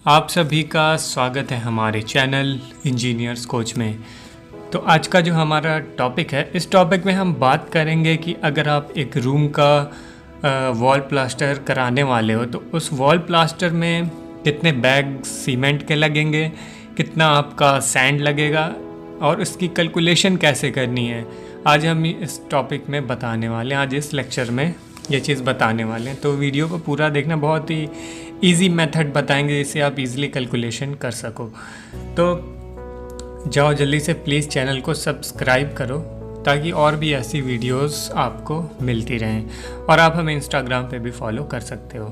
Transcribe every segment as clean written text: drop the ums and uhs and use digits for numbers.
आप सभी का स्वागत है हमारे चैनल इंजीनियर्स कोच में। तो आज का जो हमारा टॉपिक है, इस टॉपिक में हम बात करेंगे कि अगर आप एक रूम का वॉल प्लास्टर कराने वाले हो तो उस वॉल प्लास्टर में कितने बैग सीमेंट के लगेंगे, कितना आपका सैंड लगेगा और उसकी कैलकुलेशन कैसे करनी है। आज हम इस टॉपिक में बताने वाले हैं, आज इस लेक्चर में ये चीज़ बताने वाले हैं। तो वीडियो को पूरा देखना, बहुत ही इजी मेथड बताएंगे जिससे आप इजीली कैलकुलेशन कर सको। तो जाओ जल्दी से प्लीज़ चैनल को सब्सक्राइब करो ताकि और भी ऐसी वीडियोस आपको मिलती रहें, और आप हमें इंस्टाग्राम पे भी फॉलो कर सकते हो।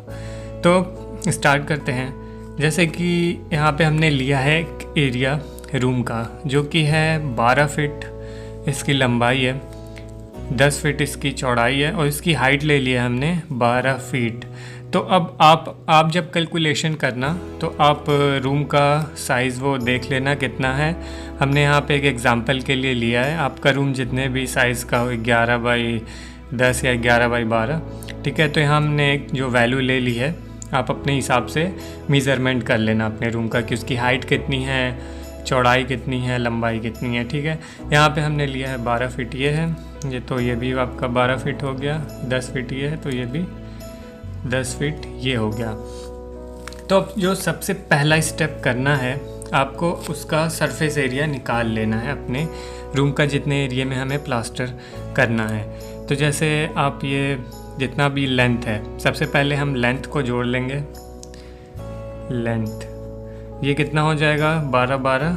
तो स्टार्ट करते हैं। जैसे कि यहाँ पे हमने लिया है एक एरिया रूम का जो कि है 12 फीट इसकी लंबाई है, 10 फीट इसकी चौड़ाई है और इसकी हाइट ले लिया हमने 12 फीट। तो अब आप जब कैलकुलेशन करना तो आप रूम का साइज़ वो देख लेना कितना है। हमने यहाँ पे एक एग्जांपल के लिए लिया है, आपका रूम जितने भी साइज़ का हो, 11 बाई 10 या 11 बाई 12, ठीक है। तो यहाँ हमने एक जो वैल्यू ले ली है, आप अपने हिसाब से मेज़रमेंट कर लेना अपने रूम का कि उसकी हाइट कितनी है, चौड़ाई कितनी है, लंबाई कितनी है, ठीक है। यहाँ पे हमने लिया है 12 फीट ये है, ये तो ये भी आपका 12 फीट हो गया, 10 फीट ये है तो ये भी 10 फीट ये हो गया। तो अब जो सबसे पहला स्टेप करना है, आपको उसका सरफेस एरिया निकाल लेना है अपने रूम का, जितने एरिया में हमें प्लास्टर करना है। तो जैसे आप ये जितना भी लेंथ है, सबसे पहले हम लेंथ को जोड़ लेंगे। लेंथ ये कितना हो जाएगा, 12 12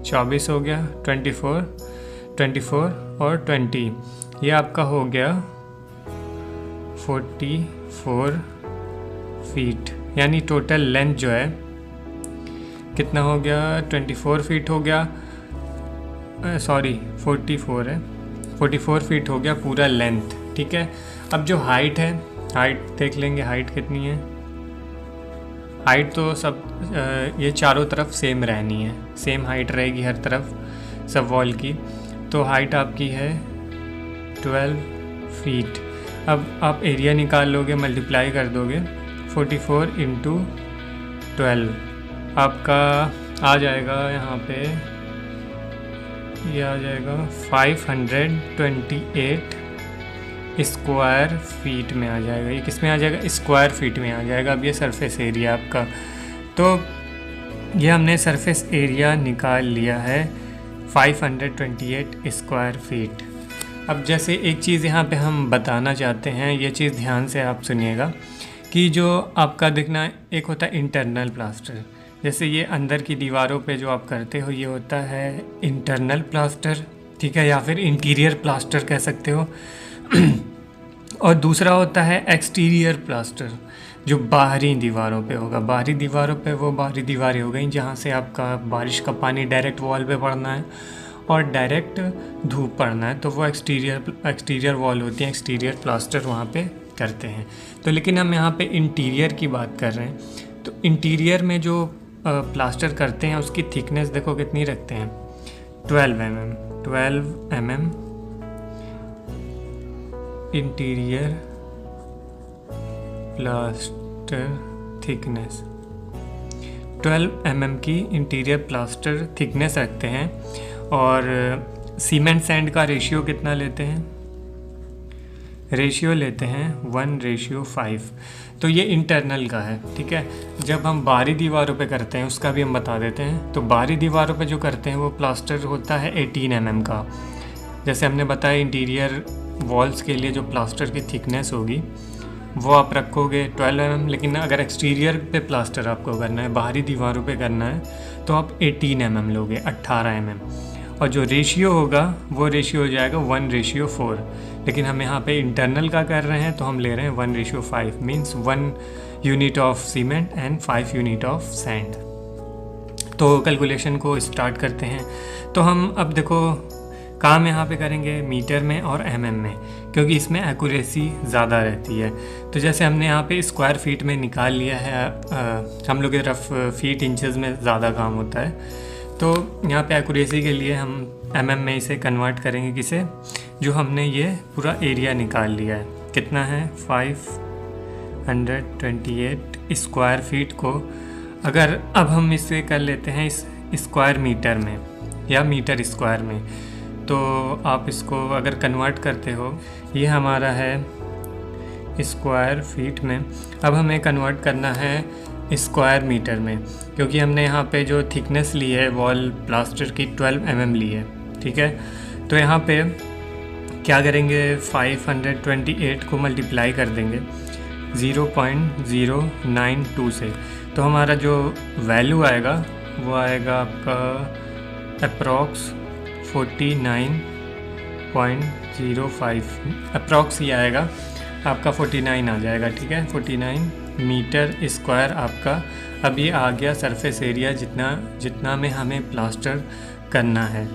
24 हो गया, 24 और 20, ये आपका हो गया 44 फीट। यानी टोटल लेंथ जो है कितना हो गया, 24 फीट हो गया, सॉरी 44 है, 44 फीट हो गया पूरा लेंथ, ठीक है। अब जो हाइट है, हाइट देख लेंगे, हाइट कितनी है। हाइट तो सब ये चारों तरफ सेम रहनी है, सेम हाइट रहेगी हर तरफ सब वॉल की। तो हाइट आपकी है 12 फीट। अब आप एरिया निकाल लोगे, मल्टीप्लाई कर दोगे, 44 इंटू 12 आपका आ जाएगा, यहाँ पे ये आ जाएगा 528 स्क्वायर फीट में आ जाएगा। ये किस में आ जाएगा, स्क्वायर फीट में आ जाएगा। अब ये सरफेस एरिया आपका, तो ये हमने सरफेस एरिया निकाल लिया है 528 स्क्वायर फीट। अब जैसे एक चीज़ यहाँ पे हम बताना चाहते हैं, ये चीज़ ध्यान से आप सुनिएगा कि जो आपका देखना, एक होता है इंटरनल प्लास्टर, जैसे ये अंदर की दीवारों पे जो आप करते हो ये होता है इंटरनल प्लास्टर, ठीक है, या फिर इंटीरियर प्लास्टर कह सकते हो। और दूसरा होता है एक्सटीरियर प्लास्टर जो बाहरी दीवारों पे होगा। बाहरी दीवारों पे वो बाहरी दीवारें हो गई जहाँ से आपका बारिश का पानी डायरेक्ट वॉल पे पड़ना है और डायरेक्ट धूप पड़ना है, तो वो एक्सटीरियर वॉल होती है, एक्सटीरियर प्लास्टर वहाँ पे करते हैं। तो लेकिन हम यहाँ पे इंटीरियर की बात कर रहे हैं, तो इंटीरियर में जो प्लास्टर करते हैं उसकी थिकनेस देखो कितनी रखते हैं, 12 mm interior plaster thickness, 12 mm की इंटीरियर प्लास्टर थिकनेस रखते हैं। और सीमेंट सैंड का रेशियो कितना लेते हैं, रेशियो लेते हैं 1:5। तो ये इंटरनल का है, ठीक है। जब हम बाहरी दीवारों पे करते हैं उसका भी हम बता देते हैं। तो बाहरी दीवारों पे जो करते हैं वो प्लास्टर होता है 18 mm का। जैसे हमने बताया इंटीरियर वॉल्स के लिए जो प्लास्टर की थिकनेस होगी वो आप रखोगे 12 mm, लेकिन अगर एक्सटीरियर पे प्लास्टर आपको करना है, बाहरी दीवारों पे करना है, तो आप 18 mm लोगे, 18 mm। और जो रेशियो होगा वो रेशियो हो जाएगा 1:4। लेकिन हम यहाँ पे इंटरनल का कर रहे हैं तो हम ले रहे हैं 1:5, means 1 unit of cement and 5 unit of sand. तो कैलकुलेशन को स्टार्ट करते हैं। तो हम अब देखो काम यहाँ पे करेंगे मीटर में और mm में, क्योंकि इसमें एक्यूरेसी ज़्यादा रहती है। तो जैसे हमने यहाँ पे स्क्वायर फीट में निकाल लिया है, हम लोग की तरफ फीट इंचेस में ज़्यादा काम होता है, तो यहाँ पे एक्यूरेसी के लिए हम mm में इसे कन्वर्ट करेंगे किसे, जो हमने ये पूरा एरिया निकाल लिया है, कितना है 528 स्क्वायर फीट को अगर अब हम इसे कर लेते हैं इस स्क्वायर मीटर में या मीटर स्क्वायर में, तो आप इसको अगर कन्वर्ट करते हो, ये हमारा है स्क्वायर फीट में, अब हमें कन्वर्ट करना है स्क्वायर मीटर में, क्योंकि हमने यहाँ पे जो थिकनेस ली है वॉल प्लास्टर की 12 mm ली है, ठीक है। तो यहाँ पे क्या करेंगे, 528 को मल्टीप्लाई कर देंगे 0.092 से, तो हमारा जो वैल्यू आएगा वो आएगा आपका अप्रॉक्स 49.05, अप्रॉक्स ही आएगा आपका 49 आ जाएगा, ठीक है। 49 मीटर स्क्वायर आपका अब ये आ गया सरफेस एरिया जितना में हमें प्लास्टर करना है।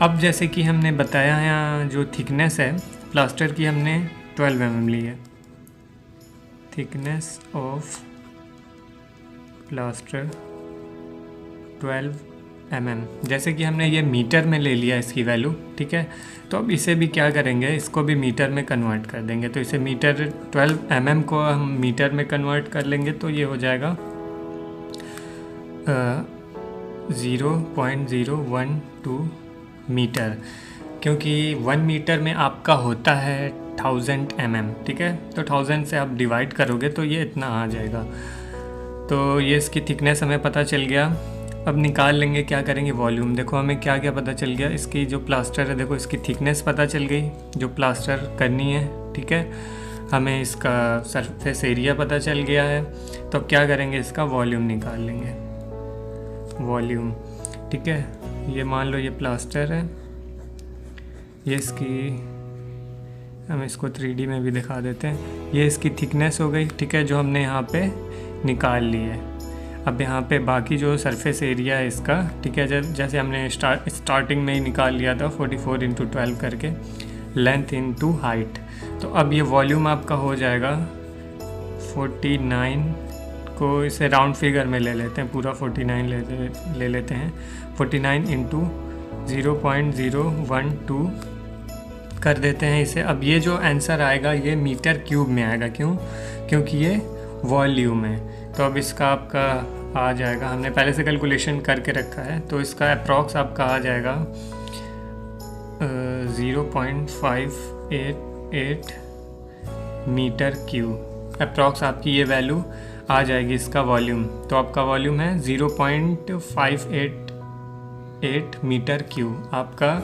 अब जैसे कि हमने बताया यहाँ जो थिकनेस है प्लास्टर की हमने 12 mm ली है, थिकनेस ऑफ प्लास्टर 12 mm, जैसे कि हमने ये मीटर में ले लिया इसकी वैल्यू, ठीक है। तो अब इसे भी क्या करेंगे, इसको भी मीटर में कन्वर्ट कर देंगे, तो इसे मीटर 12 mm को हम मीटर में कन्वर्ट कर लेंगे, तो ये हो जाएगा 0.012 मीटर, क्योंकि 1 मीटर में आपका होता है 1000 mm, ठीक है। तो 1000 से आप डिवाइड करोगे तो ये इतना आ जाएगा। तो ये इसकी थिकनेस हमें पता चल गया। अब निकाल लेंगे, क्या करेंगे, वॉल्यूम। देखो हमें क्या क्या पता चल गया, इसकी जो प्लास्टर है, देखो इसकी थिकनेस पता चल गई जो प्लास्टर करनी है, ठीक है। हमें इसका सरफेस एरिया पता चल गया है, तो अब क्या करेंगे, इसका वॉल्यूम निकाल लेंगे, वॉल्यूम, ठीक है। ये मान लो ये प्लास्टर है, ये इसकी, हम इसको 3D में भी दिखा देते हैं, ये इसकी थिकनेस हो गई, ठीक है, जो हमने यहाँ पे निकाल ली है। अब यहाँ पे बाकी जो सरफेस एरिया है इसका, ठीक है, जैसे हमने स्टार्टिंग में ही निकाल लिया था 44 × 12 करके, लेंथ इंटू हाइट। तो अब ये वॉल्यूम आपका हो जाएगा 49 को, इसे राउंड फिगर में ले लेते हैं, पूरा 49 ले लेते हैं, 49 × 0.012 कर देते हैं इसे। अब ये जो आंसर आएगा ये मीटर क्यूब में आएगा, क्यों, क्योंकि ये वॉल्यूम है। तो अब इसका आपका आ जाएगा, हमने पहले से कैलकुलेशन करके रखा है, तो इसका अप्रॉक्स आपका आ जाएगा 0.588 मीटर क्यूब, अप्रॉक्स आपकी ये वैल्यू आ जाएगी इसका वॉल्यूम। तो आपका वॉल्यूम है 0.588 मीटर क्यूब, आपका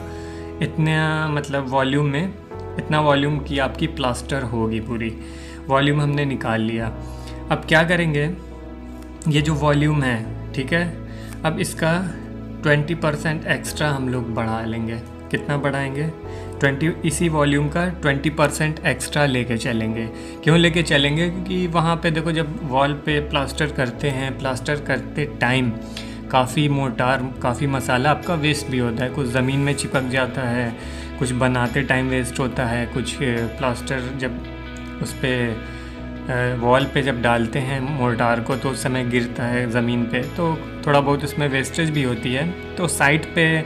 इतना मतलब वॉल्यूम में, इतना वॉल्यूम की आपकी प्लास्टर होगी पूरी। वॉल्यूम हमने निकाल लिया। अब क्या करेंगे, ये जो वॉल्यूम है, ठीक है, अब इसका 20% एक्स्ट्रा हम लोग बढ़ा लेंगे। कितना बढ़ाएंगे, 20, इसी वॉल्यूम का 20% एक्स्ट्रा लेके चलेंगे। क्यों लेके चलेंगे, क्योंकि वहाँ पे देखो जब वॉल पे प्लास्टर करते हैं, प्लास्टर करते टाइम काफ़ी मोटार, काफ़ी मसाला आपका वेस्ट भी होता है, कुछ ज़मीन में चिपक जाता है, कुछ बनाते टाइम वेस्ट होता है, कुछ प्लास्टर जब उस पर वॉल पे जब डालते हैं मोर्टार को तो उस समय गिरता है ज़मीन पे, तो थोड़ा बहुत उसमें वेस्टेज भी होती है। तो साइट पे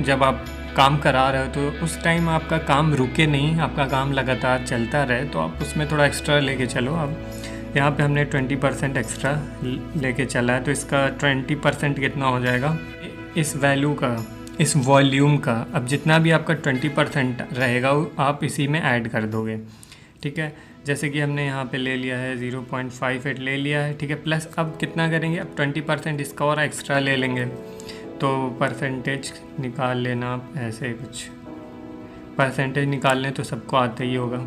जब आप काम करा रहे हो तो उस टाइम आपका काम रुके नहीं, आपका काम लगातार चलता रहे, तो आप उसमें थोड़ा एक्स्ट्रा लेके चलो। अब यहाँ पे हमने 20% एक्स्ट्रा लेके चला है, तो इसका 20% कितना हो जाएगा, इस वैल्यू का, इस वॉल्यूम का। अब जितना भी आपका 20% रहेगा आप इसी में ऐड कर दोगे, ठीक है। जैसे कि हमने यहाँ पे ले लिया है 0.58 ले लिया है, ठीक है, प्लस अब कितना करेंगे, अब 20% इसका और एक्स्ट्रा ले लेंगे, तो परसेंटेज निकाल लेना आप, ऐसे कुछ परसेंटेज निकालने तो सबको आता ही होगा।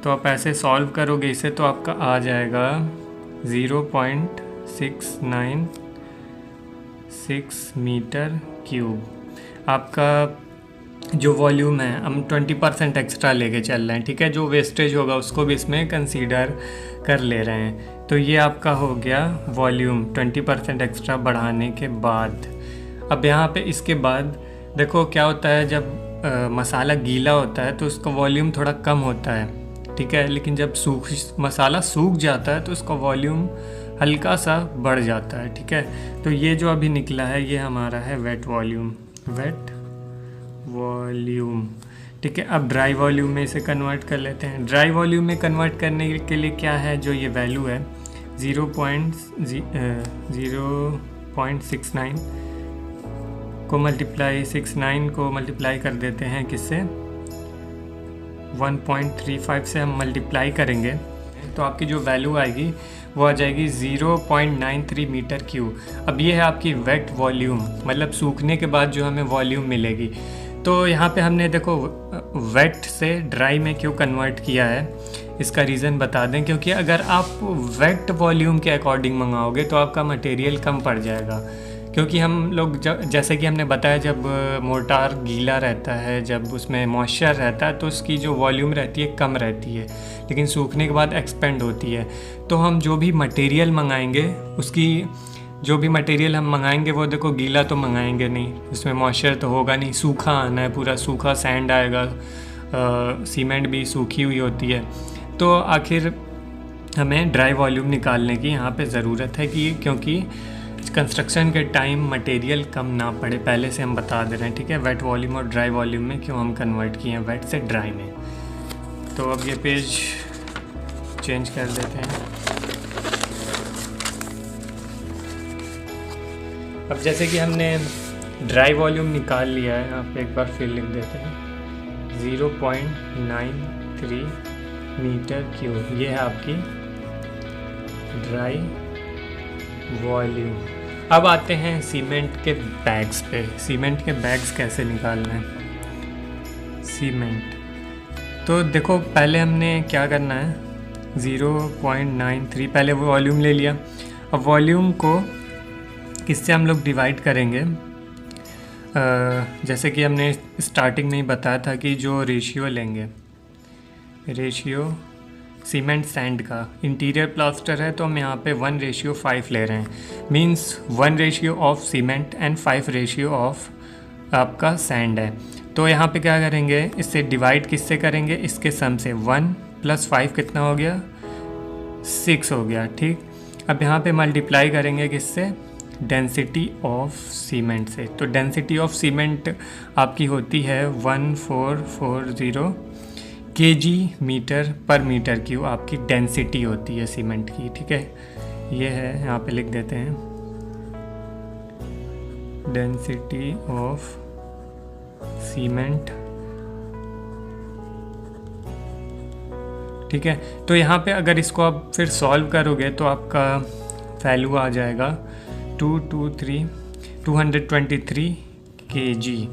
तो आप ऐसे सॉल्व करोगे इसे तो आपका आ जाएगा 0.696 मीटर क्यूब। आपका जो वॉल्यूम है हम 20% एक्स्ट्रा लेके चल रहे हैं, ठीक है, जो वेस्टेज होगा उसको भी इसमें कंसीडर कर ले रहे हैं। तो ये आपका हो गया वॉल्यूम 20% एक्स्ट्रा बढ़ाने के बाद। अब यहाँ पे इसके बाद देखो क्या होता है, जब मसाला गीला होता है तो उसका वॉल्यूम थोड़ा कम होता है, ठीक है, लेकिन जब मसाला सूख जाता है तो उसका वॉल्यूम हल्का सा बढ़ जाता है, ठीक है। तो ये जो अभी निकला है ये हमारा है वेट वॉल्यूम, वेट वॉल्यूम, ठीक है। अब ड्राई वॉल्यूम में इसे कन्वर्ट कर लेते हैं। ड्राई वॉल्यूम में कन्वर्ट करने के लिए क्या है, जो ये वैल्यू है 0.69 को मल्टीप्लाई 69 को मल्टीप्लाई कर देते हैं किससे, 1.35 से हम मल्टीप्लाई करेंगे तो आपकी जो वैल्यू आएगी वो आ जाएगी 0.93 मीटर क्यूब। अब ये है आपकी वेट वॉल्यूम, मतलब सूखने के बाद जो हमें वॉल्यूम मिलेगी। तो यहाँ पे हमने देखो वेट से ड्राई में क्यों कन्वर्ट किया है, इसका रीज़न बता दें। क्योंकि अगर आप वेट वॉल्यूम के अकॉर्डिंग मंगाओगे तो आपका मटेरियल कम पड़ जाएगा। क्योंकि हम लोग जैसे कि हमने बताया, जब मोर्टार गीला रहता है, जब उसमें मॉइस्चर रहता है तो उसकी जो वॉल्यूम रहती है कम रहती है, लेकिन सूखने के बाद एक्सपेंड होती है। तो हम जो भी मटेरियल मंगाएंगे, उसकी जो भी मटेरियल हम मंगाएंगे वो देखो गीला तो मंगाएंगे नहीं, उसमें मॉइस्चर तो होगा नहीं, सूखा आना है, पूरा सूखा सैंड आएगा। सीमेंट भी सूखी हुई होती है। तो आखिर हमें ड्राई वॉल्यूम निकालने की यहाँ पे ज़रूरत है कि क्योंकि कंस्ट्रक्शन के टाइम मटेरियल कम ना पड़े, पहले से हम बता दे रहे हैं। ठीक है, वेट वॉल्यूम और ड्राई वॉल्यूम में क्यों हम कन्वर्ट किए हैं वेट से ड्राई में। तो अब ये पेज चेंज कर देते हैं। अब जैसे कि हमने ड्राई वॉल्यूम निकाल लिया है, यहाँ पे एक बार फिर लिख देते हैं 0.93 मीटर क्यूब। ये है आपकी ड्राई वॉल्यूम। अब आते हैं सीमेंट के बैग्स पे। सीमेंट के बैग्स कैसे निकालना है सीमेंट, तो देखो पहले हमने क्या करना है, 0.93 पहले वो वॉल्यूम ले लिया। अब वॉल्यूम को किससे हम लोग डिवाइड करेंगे, जैसे कि हमने स्टार्टिंग में ही बताया था कि जो रेशियो लेंगे, रेशियो सीमेंट सैंड का, इंटीरियर प्लास्टर है तो हम यहाँ पे 1:5 ले रहे हैं। Means 1 ratio of cement and 5 ratio of आपका सैंड है। तो यहाँ पे क्या करेंगे, इससे डिवाइड किससे करेंगे, इसके सम से। 1 + 5 कितना हो गया, 6 हो गया। ठीक, अब यहाँ पे मल्टीप्लाई करेंगे किससे, डेंसिटी ऑफ सीमेंट से। तो डेंसिटी ऑफ सीमेंट आपकी होती है 1440 kg मीटर पर मीटर क्यूब, आपकी डेंसिटी होती है सीमेंट की। ठीक है, ये है, यहाँ पे लिख देते हैं डेंसिटी ऑफ सीमेंट। ठीक है, तो यहाँ पे अगर इसको आप फिर सॉल्व करोगे तो आपका वैल्यू आ जाएगा 223 kg।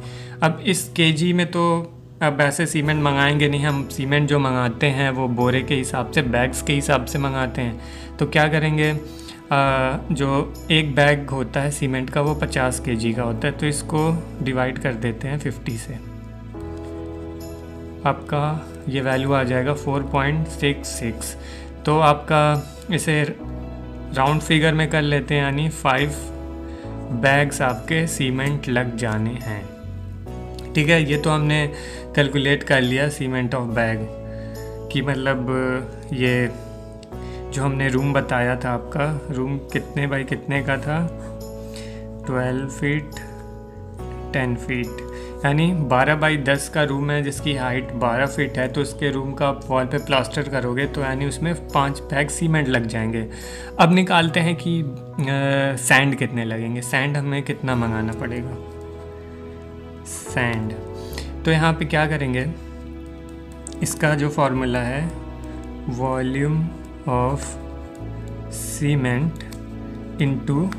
अब इस kg में तो अब ऐसे सीमेंट मंगाएंगे नहीं हम, सीमेंट जो मंगाते हैं वो बोरे के हिसाब से, बैग्स के हिसाब से मंगाते हैं। तो क्या करेंगे, जो एक बैग होता है सीमेंट का वो 50 kg का होता है, तो इसको डिवाइड कर देते हैं 50 से। आपका ये वैल्यू आ जाएगा 4.66। तो आपका इसे राउंड फिगर में कर लेते हैं, यानी 5 बैग्स आपके सीमेंट लग जाने हैं। ठीक है, ये तो हमने कैलकुलेट कर लिया सीमेंट ऑफ बैग कि मतलब ये जो हमने रूम बताया था, आपका रूम कितने बाई कितने का था, 12 फीट 10 फीट, यानी 12 बाई 10 का रूम है जिसकी हाइट 12 फीट है। तो उसके रूम का आप वॉल पे प्लास्टर करोगे तो यानी उसमें 5 बैग सीमेंट लग जाएंगे। अब निकालते हैं कि सैंड कितने लगेंगे, सैंड हमें कितना मंगाना पड़ेगा सैंड। तो यहाँ पे क्या करेंगे, इसका जो फॉर्मूला है वॉल्यूम ऑफ सीमेंट इनटू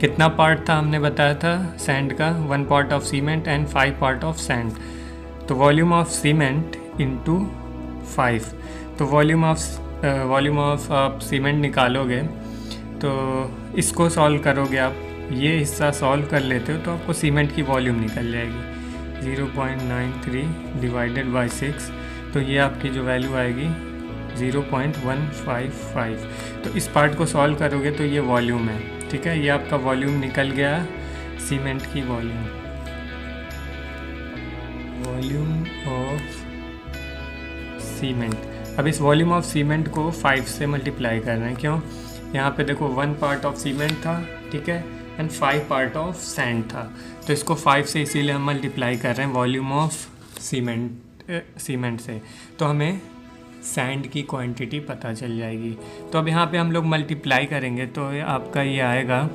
कितना पार्ट था हमने बताया था सैंड का, 1 part of cement and 5 part of sand. तो वॉल्यूम ऑफ सीमेंट इनटू 5। तो वॉल्यूम ऑफ आप सीमेंट निकालोगे तो इसको सॉल्व करोगे आप, ये हिस्सा सॉल्व कर लेते हो तो आपको सीमेंट की वॉल्यूम निकल जाएगी 0.93 डिवाइडेड बाई 6। तो ये आपकी जो वैल्यू आएगी 0.155। तो इस पार्ट को सॉल्व करोगे तो ये वॉल्यूम है। ठीक है, ये आपका वॉल्यूम निकल गया सीमेंट की वॉल्यूम ऑफ सीमेंट। अब इस वॉल्यूम ऑफ सीमेंट को 5 से मल्टीप्लाई कर रहे हैं। क्यों, यहाँ पे देखो 1 पार्ट ऑफ सीमेंट था, ठीक है, एंड 5 पार्ट ऑफ सैंड था। तो इसको 5 से इसीलिए हम मल्टीप्लाई कर रहे हैं वॉल्यूम ऑफ सीमेंट सीमेंट से, तो हमें सैंड की क्वांटिटी पता चल जाएगी। तो अब यहाँ पे हम लोग मल्टीप्लाई करेंगे तो आपका ये आएगा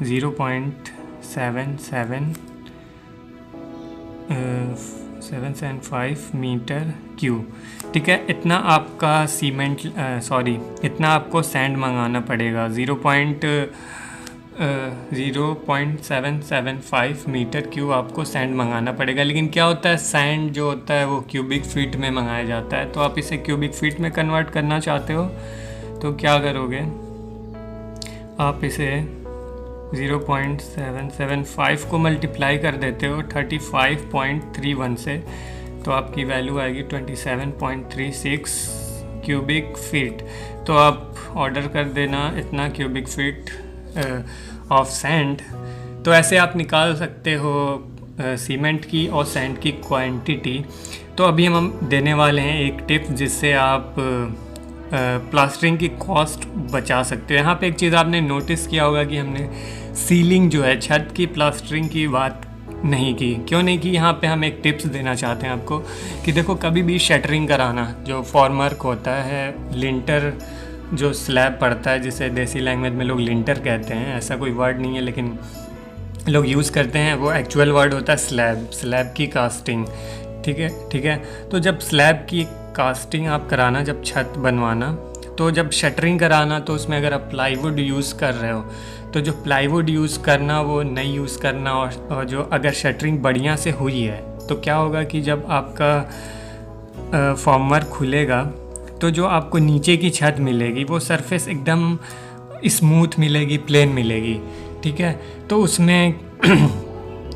0.775 मीटर क्यूब। ठीक है, इतना आपका इतना आपको सैंड मंगाना पड़ेगा। 0.775 मीटर क्यूब आपको सैंड मंगाना पड़ेगा। लेकिन क्या होता है, सैंड जो होता है वो क्यूबिक फीट में मंगाया जाता है। तो आप इसे क्यूबिक फीट में कन्वर्ट करना चाहते हो तो क्या करोगे, आप इसे 0.775 को मल्टीप्लाई कर देते हो 35.31 से, तो आपकी वैल्यू आएगी 27.36 क्यूबिक फीट। तो आप ऑर्डर कर देना इतना क्यूबिक फीट ऑफ सैंड। तो ऐसे आप निकाल सकते हो सीमेंट की और सैंड की क्वांटिटी। तो अभी हम देने वाले हैं एक टिप जिससे आप प्लास्टरिंग की कॉस्ट बचा सकते हो। यहाँ पे एक चीज़ आपने नोटिस किया होगा कि हमने सीलिंग जो है, छत की प्लास्टरिंग की बात नहीं की। क्यों नहीं की? यहाँ पे हम एक टिप्स देना चाहते हैं आपको कि देखो, कभी भी शटरिंग कराना, जो फॉर्मवर्क होता है, लिंटर जो स्लैब पड़ता है, जिसे देसी लैंग्वेज में लोग लिंटर कहते हैं, ऐसा कोई वर्ड नहीं है लेकिन लोग यूज़ करते हैं, वो एक्चुअल वर्ड होता है स्लैब की कास्टिंग। ठीक है। तो जब स्लैब की कास्टिंग आप कराना, जब छत बनवाना, तो जब शटरिंग कराना, तो उसमें अगर आप प्लाईवुड यूज़ कर रहे हो तो जो प्लाईवुड यूज़ करना वो नहीं यूज़ करना। और जो अगर शटरिंग बढ़िया से हुई है तो क्या होगा कि जब आपका फॉर्मवर्क खुलेगा तो जो आपको नीचे की छत मिलेगी वो सरफेस एकदम स्मूथ मिलेगी, प्लेन मिलेगी। ठीक है, तो उसमें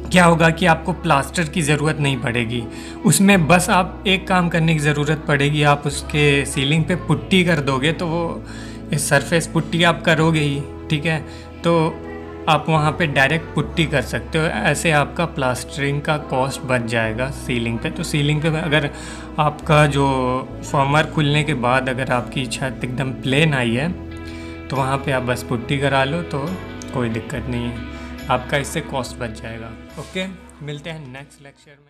क्या होगा कि आपको प्लास्टर की ज़रूरत नहीं पड़ेगी। उसमें बस आप एक काम करने की ज़रूरत पड़ेगी, आप उसके सीलिंग पे पुट्टी कर दोगे तो वो सरफेस पुट्टी आप करोगे ही। ठीक है, तो आप वहाँ पे डायरेक्ट पुट्टी कर सकते हो। ऐसे आपका प्लास्टरिंग का कॉस्ट बच जाएगा सीलिंग पे। तो सीलिंग पे अगर आपका जो फॉर्मवर्क खुलने के बाद अगर आपकी छत एकदम प्लेन आई है तो वहाँ पे आप बस पुट्टी करा लो तो कोई दिक्कत नहीं है, आपका इससे कॉस्ट बच जाएगा। ओके, मिलते हैं नेक्स्ट लेक्चर में।